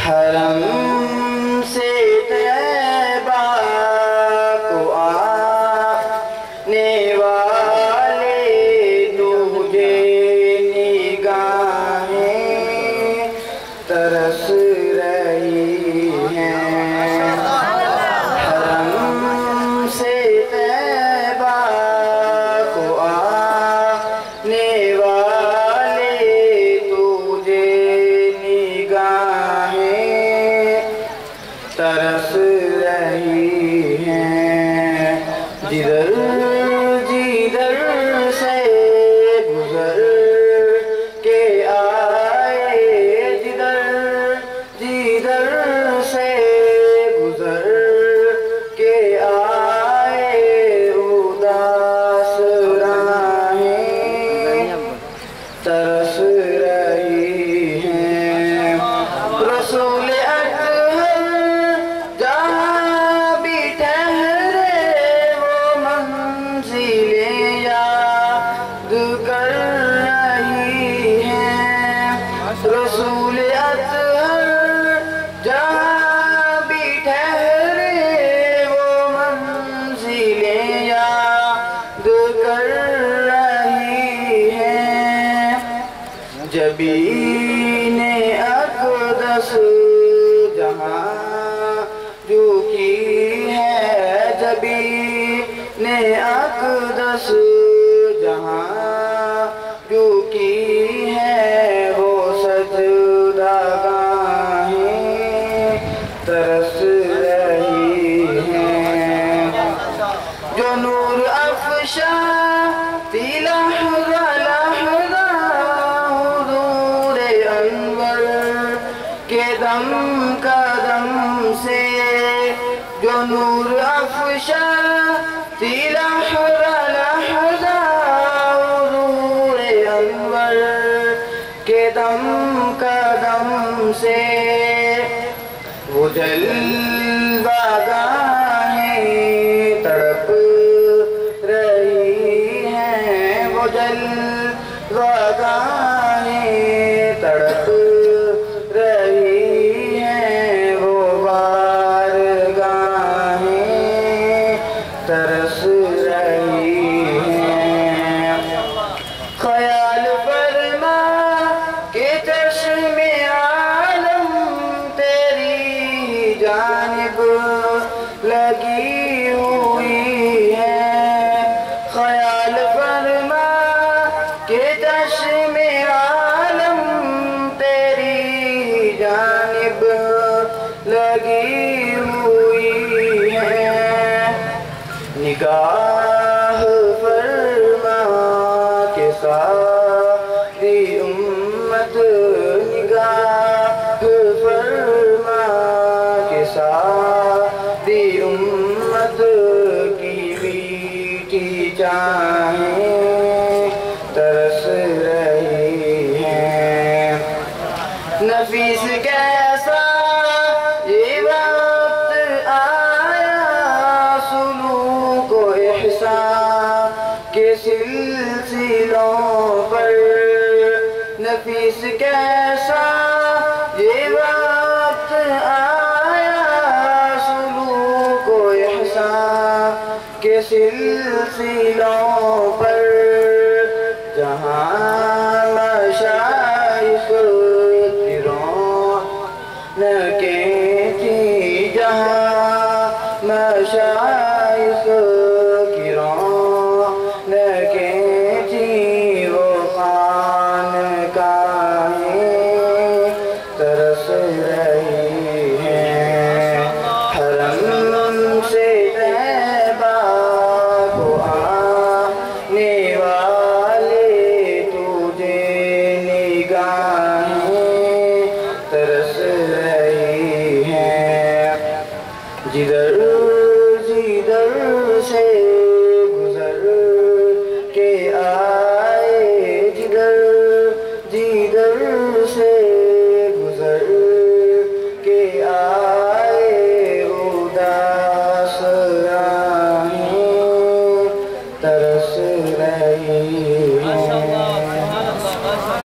حرم سے طیبہ کو آنے والے تجھے نگاہیں ترس رہی ہیں۔ حرم سے طیبہ کو آنے والے تجھے نگاہیں ترس رہی ہیں۔ جدھر جدھر سے گزر کے آئے، جدھر جدھر سے گزر کے آئے اداس راہیں ترس رہی ہیں۔ رسول اطہر جہاں بھی ٹھہرے وہ منزلیں یاد کر رہی ہیں۔ رسول اطہر جہاں بھی ٹھہرے وہ منزلیں یاد کر رہی ہیں۔ جبین اقدس جہاں جو کی ہے، جبین اقدس جہاں جو کی ہے وہ سجدہ گاہیں ترس رہی ہیں۔ جو نور افشاں فی لحظہ لحظہ حضور انور کے دم قدم سے، جو نور افشاں فی لحظہ لحظہ حضور انور کے دم قدم سے، وہ جلوہ گاہیں تڑپ رہی ہیں، وہ جلوہ گاہیں تڑپ رہی ہیں، وہ بارگاہیں ترس رہی ہیں۔ خیال فرما کہ چشم عالم تیری جانب لگی ہوئی ہے۔ خیال فرما کہ چشم عالم تیری جانب لگی ہوئی ہے۔ نگاہ فرما کہ ساری امت، نگاہ فرما کہ ساری امت کی میٹھی چاہیں ترس رہی ہیں۔ نفیس کیسا یہ وقت آیا، سلوک و احسان کے سلسلوں پر، نفیس کیسا یہ وقت آیا، سلوک و احسان کے سلسلوں پر، جہاں مشائخ کی رونقیں تھیں، جہاں مشائخ کی رونقیں تھیں، وہ خانقاہیں ترس رہی ہیں۔ حرم سے طیبہ کو آنے والے تجھے نگاہیں